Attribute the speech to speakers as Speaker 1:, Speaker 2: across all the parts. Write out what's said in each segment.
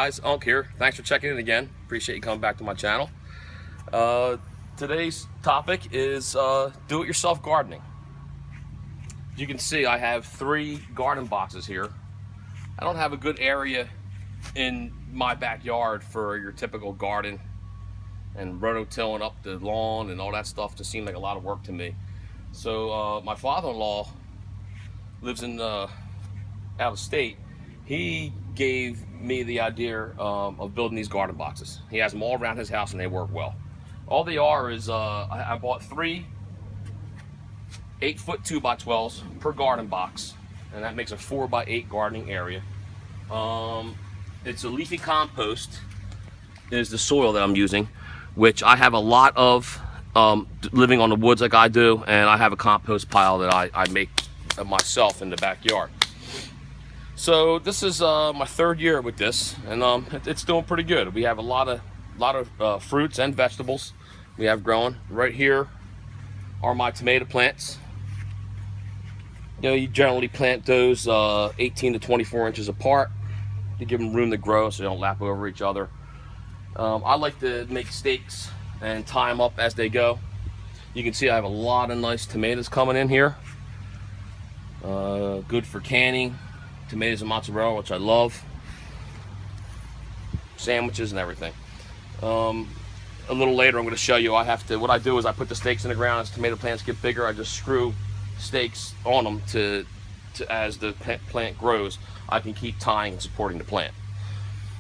Speaker 1: guys, Unc here. Thanks for checking in again. Appreciate you coming back to my channel. Today's topic is do-it-yourself gardening. As you can see, I have 3 garden boxes here. I don't have a good area in my backyard for your typical garden and rototilling up the lawn and all that stuff. Just seemed like a lot of work to me. So my father-in-law lives in out of state. He gave me the idea of building these garden boxes. He has them all around his house and they work well. All they are is I bought 3 8-foot 2x12s per garden box, and that makes a 4x8 gardening area. It's a leafy compost is the soil that I'm using, which I have a lot of living on the woods like I do, and I have a compost pile that I make myself in the backyard. So this is my 3rd year with this, and it's doing pretty good. We have a lot of fruits and vegetables we have growing. Right here are my tomato plants. You know, you generally plant those 18 to 24 inches apart to give them room to grow so they don't lap over each other. I like to make stakes and tie them up as they go. You can see I have a lot of nice tomatoes coming in here. Good for canning. Tomatoes and mozzarella, which I love. Sandwiches and everything. A little later I'm going to show you what I do is I put the stakes in the ground. As tomato plants get bigger, I just screw stakes on them to as the plant grows, I can keep tying and supporting the plant.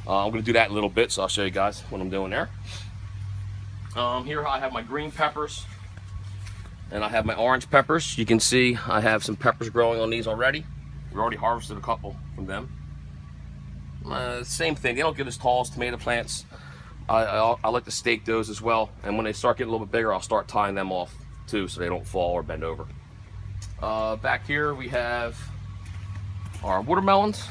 Speaker 1: I'm going to do that in a little bit, so I'll show you guys what I'm doing there. Here I have my green peppers and I have my orange peppers. You can see I have some peppers growing on these already. We already harvested a couple from them. Same thing, they don't get as tall as tomato plants. I like to stake those as well, and when they start getting a little bit bigger, I'll start tying them off too so they don't fall or bend over. Back here we have our watermelons.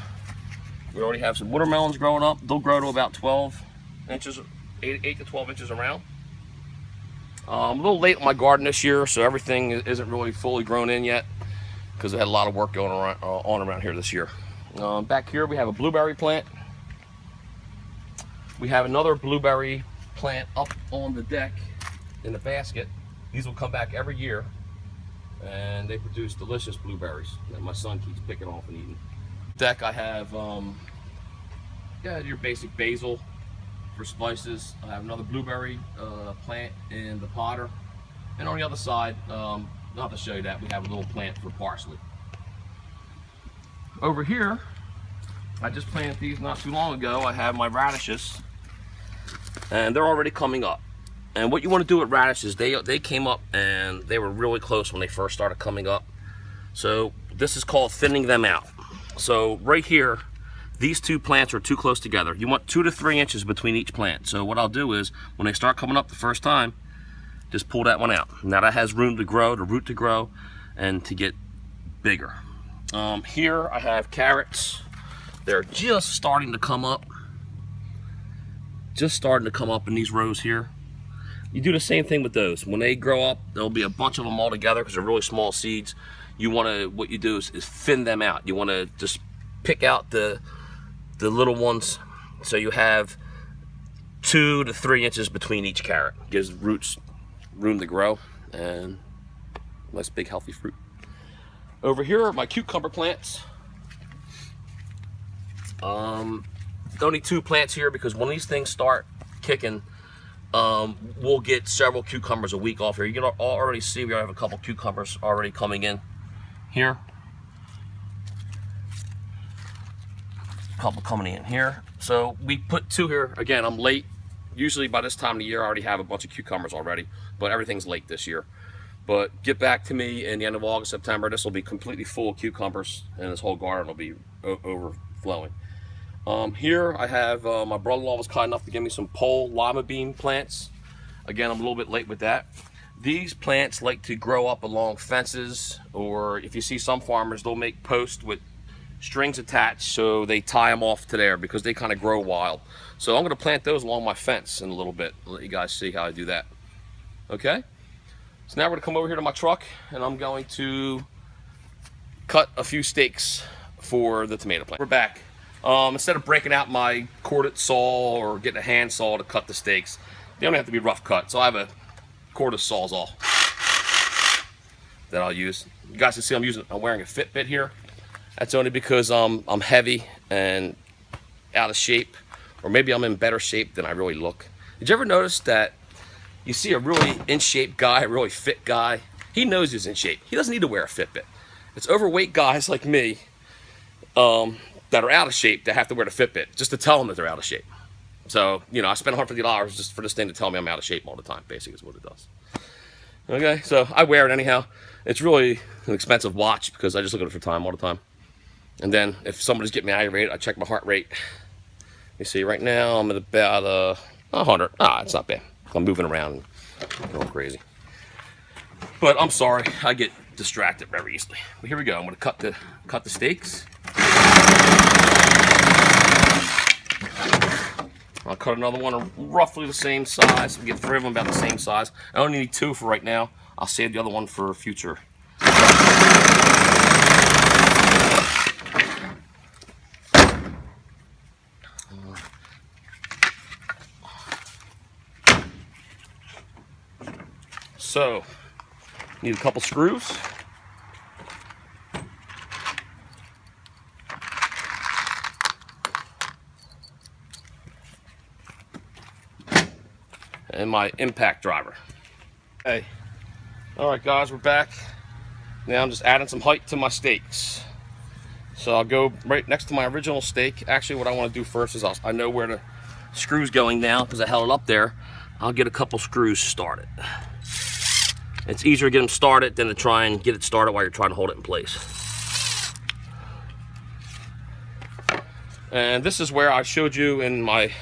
Speaker 1: We already have some watermelons growing up. They'll grow to about 12 inches, 8 to 12 inches around. I'm a little late on my garden this year, so everything isn't really fully grown in yet because I had a lot of work going on around here this year. Back here we have a blueberry plant. We have another blueberry plant up on the deck in the basket. These will come back every year, and they produce delicious blueberries that my son keeps picking off and eating. Deck I have your basic basil for spices. I have another blueberry plant in the potter, and on the other side, not to show you that, we have a little plant for parsley. Over here, I just planted these not too long ago. I have my radishes, and they're already coming up. And what you want to do with radishes, they came up and they were really close when they first started coming up. So this is called thinning them out. So right here, these 2 plants are too close together. You want 2 to 3 inches between each plant. So what I'll do is, when they start coming up the first time, just pull that one out. Now that has room to grow, the root to grow, and to get bigger. Here I have carrots. They're just starting to come up. Just starting to come up in these rows here. You do the same thing with those. When they grow up, there'll be a bunch of them all together because they're really small seeds. What you do is thin them out. You want to just pick out the little ones, so you have 2 to 3 inches between each carrot. Gives roots room to grow and nice big healthy fruit. Over here are my cucumber plants. Only 2 plants here because when these things start kicking, we'll get several cucumbers a week off here. You can already see we have a couple cucumbers already coming in here. A couple coming in here. So we put 2 here. Again, I'm late. Usually by this time of the year I already have a bunch of cucumbers already, but everything's late this year. But get back to me in the end of August, September. This will be completely full of cucumbers and this whole garden will be overflowing. Here I have, my brother-in-law was kind enough to give me some pole lima bean plants. Again, I'm a little bit late with that. These plants like to grow up along fences, or if you see some farmers, they'll make posts with strings attached so they tie them off to there because they kind of grow wild. So I'm going to plant those along my fence in a little bit. I'll let you guys see how I do that. Okay? So now we're going to come over here to my truck and I'm going to cut a few stakes for the tomato plant. We're back. Instead of breaking out my corded saw or getting a hand saw to cut the steaks, they only have to be rough cut. So I have a corded sawzall that I'll use. You guys can see I'm wearing a Fitbit here. That's only because I'm heavy and out of shape, or maybe I'm in better shape than I really look. Did you ever notice that you see a really in shape guy, a really fit guy? He knows he's in shape. He doesn't need to wear a Fitbit. It's overweight guys like me that are out of shape that have to wear the Fitbit just to tell them that they're out of shape. So, you know, I spend $150 just for this thing to tell me I'm out of shape all the time, basically is what it does. Okay, so I wear it anyhow. It's really an expensive watch because I just look at it for time all the time. And then if somebody's getting me aggravated, I check my heart rate. You see, right now I'm at about 100. It's not bad. I'm moving around and going crazy. But I'm sorry, I get distracted very easily. But here we go. I'm going to cut the steaks. I'll cut another one roughly the same size. We get 3 of them about the same size. I only need 2 for right now. I'll save the other one for future. So, need a couple screws. And my impact driver. Hey, all right guys, we're back. Now I'm just adding some height to my steaks. So I'll go right next to my original steak. Actually, what I want to do first is I know where the screw's going now because I held it up there. I'll get a couple screws started. It's easier to get them started than to try and get it started while you're trying to hold it in place. And this is where I showed you in my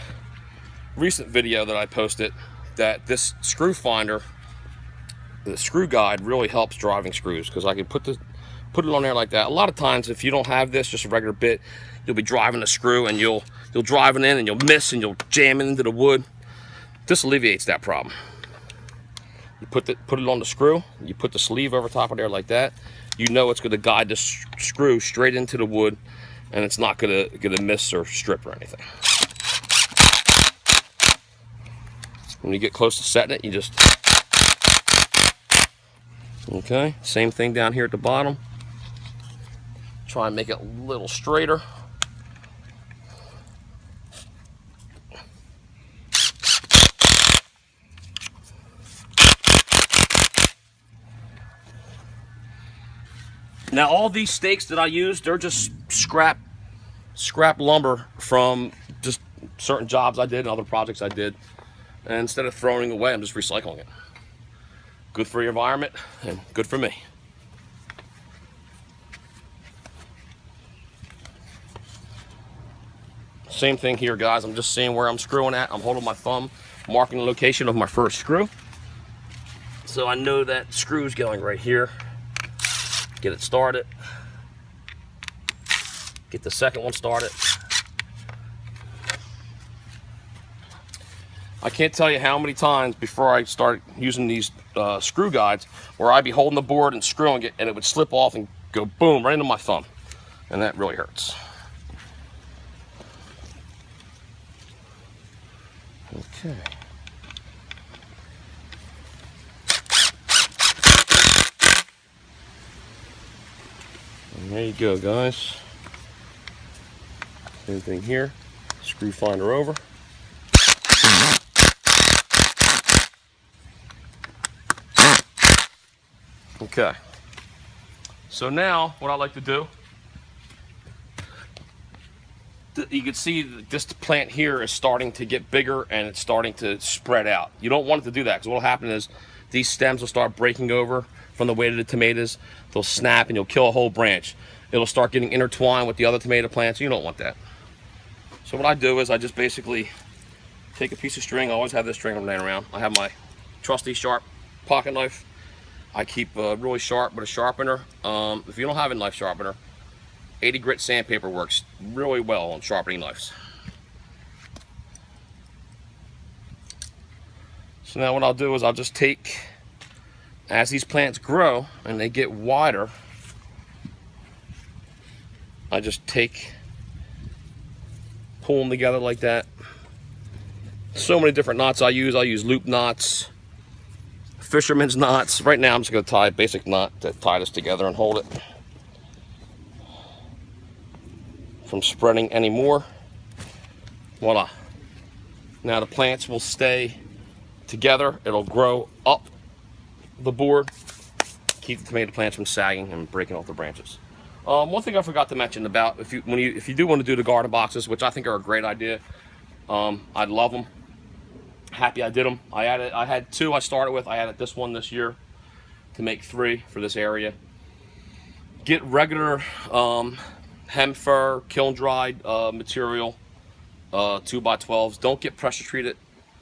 Speaker 1: recent video that I posted that this screw finder, the screw guide, really helps driving screws because I can put it on there like that. A lot of times if you don't have this, just a regular bit, you'll be driving a screw and you'll drive it in and you'll miss and you'll jam it into the wood. This alleviates that problem. You put it on the screw, you put the sleeve over top of there like that. You know it's going to guide the screw straight into the wood and it's not going to miss or strip or anything. When you get close to setting it, you just... Okay, same thing down here at the bottom. Try and make it a little straighter. Now all these steaks that I use, they're just scrap lumber from just certain jobs I did and other projects I did. And instead of throwing it away, I'm just recycling it. Good for your environment and good for me. Same thing here, guys. I'm just seeing where I'm screwing at. I'm holding my thumb, marking the location of my first screw. So I know that screw's going right here. Get it started. Get the second one started. I can't tell you how many times before I start using these screw guides where I'd be holding the board and screwing it and it would slip off and go boom right into my thumb. And that really hurts. Okay. And there you go, guys. Same thing here. Screw finder over. Okay, so now what I like to do, you can see that this plant here is starting to get bigger and it's starting to spread out. You don't want it to do that because what will happen is these stems will start breaking over from the weight of the tomatoes. They'll snap and you'll kill a whole branch. It'll start getting intertwined with the other tomato plants. You don't want that. So what I do is I just basically take a piece of string. I always have this string laying around. I have my trusty sharp pocket knife. I keep really sharp with a sharpener. If you don't have a knife sharpener, 80 grit sandpaper works really well on sharpening knives. So now what I'll do is I'll just take, as these plants grow and they get wider, I just take pull them together like that. So many different knots I use. I use loop knots, fisherman's knots. Right now I'm just going to tie a basic knot to tie this together and hold it from spreading anymore. Voila. Now the plants will stay together. It'll grow up the board, keep the tomato plants from sagging and breaking off the branches. One thing I forgot to mention about if you do want to do the garden boxes, which I think are a great idea, I'd love them. Happy I did them. I had 2 I started with. I added this one this year to make 3 for this area. Get regular hem fir, kiln dried material, 2x12s. Don't get pressure treated.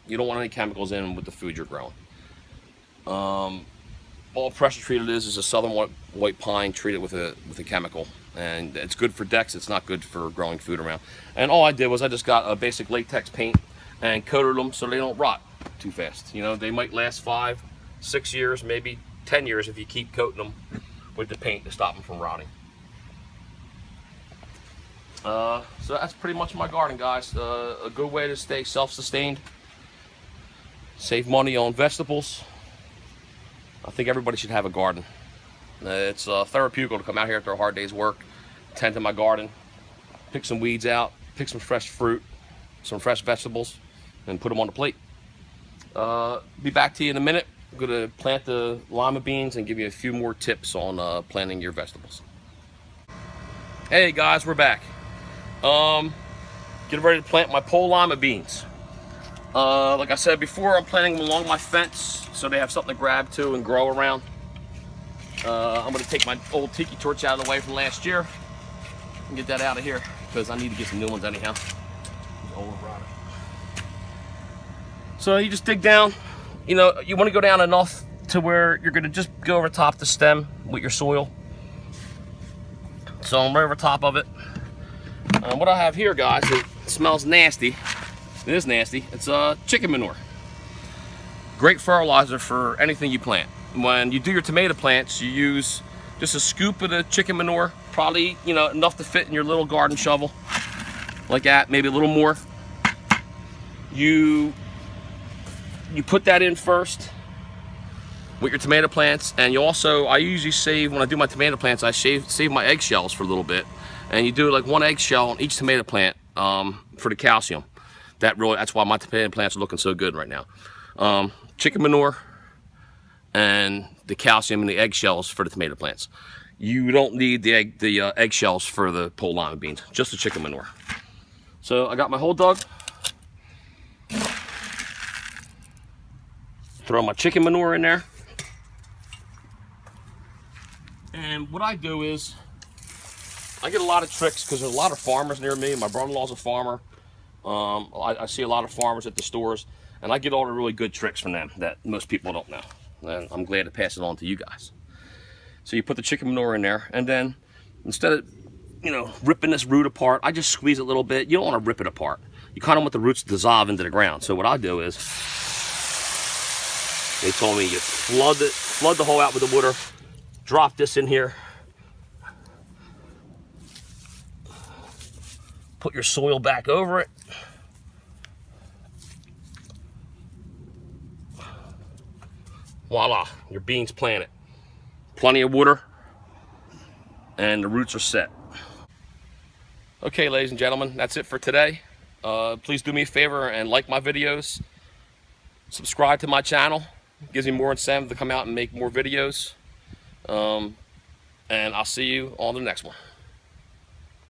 Speaker 1: You don't want any chemicals in with the food you're growing. All pressure treated is a southern white pine treated with a chemical, and it's good for decks. It's not good for growing food around. And all I did was I just got a basic latex paint and coated them so they don't rot too fast. You know, they might last 5, 6 years, maybe 10 years if you keep coating them with the paint to stop them from rotting. So that's pretty much my garden, guys. A good way to stay self-sustained, save money on vegetables. I think everybody should have a garden. It's therapeutic to come out here after a hard day's work, tend to my garden, pick some weeds out, pick some fresh fruit, some fresh vegetables, and put them on the plate. Be back to you in a minute. I'm going to plant the lima beans and give you a few more tips on planting your vegetables. Hey guys, we're back. Getting ready to plant my pole lima beans. Like I said before, I'm planting them along my fence so they have something to grab to and grow around. I'm going to take my old tiki torch out of the way from last year and get that out of here because I need to get some new ones anyhow. So you just dig down. You know, you want to go down enough to where you're going to just go over top the stem with your soil. So I'm right over top of it. What I have here, guys, it smells nasty. It is nasty. It's chicken manure. Great fertilizer for anything you plant. When you do your tomato plants, you use just a scoop of the chicken manure, probably, you know, enough to fit in your little garden shovel, like that, maybe a little more. You put that in first with your tomato plants, and you also, I usually save, when I do my tomato plants, I save my eggshells for a little bit, and you do like 1 eggshell on each tomato plant for the calcium. That's why my tomato plants are looking so good right now. Chicken manure and the calcium in the eggshells for the tomato plants. You don't need the eggshells for the pole lima beans, just the chicken manure. So I got my hole dug. Throw my chicken manure in there. And what I do is, I get a lot of tricks because there's a lot of farmers near me. My brother-in-law's a farmer. I see a lot of farmers at the stores, and I get all the really good tricks from them that most people don't know. And I'm glad to pass it on to you guys. So you put the chicken manure in there, and then instead of, you know, ripping this root apart, I just squeeze it a little bit. You don't want to rip it apart. You kind of want the roots to dissolve into the ground. So what I do is, they told me you flood the hole out with the water, drop this in here, put your soil back over it. Voila, your beans planted. Plenty of water, and the roots are set. Okay, ladies and gentlemen, that's it for today. Please do me a favor and like my videos. Subscribe to my channel. It gives me more incentive to come out and make more videos. And I'll see you on the next one.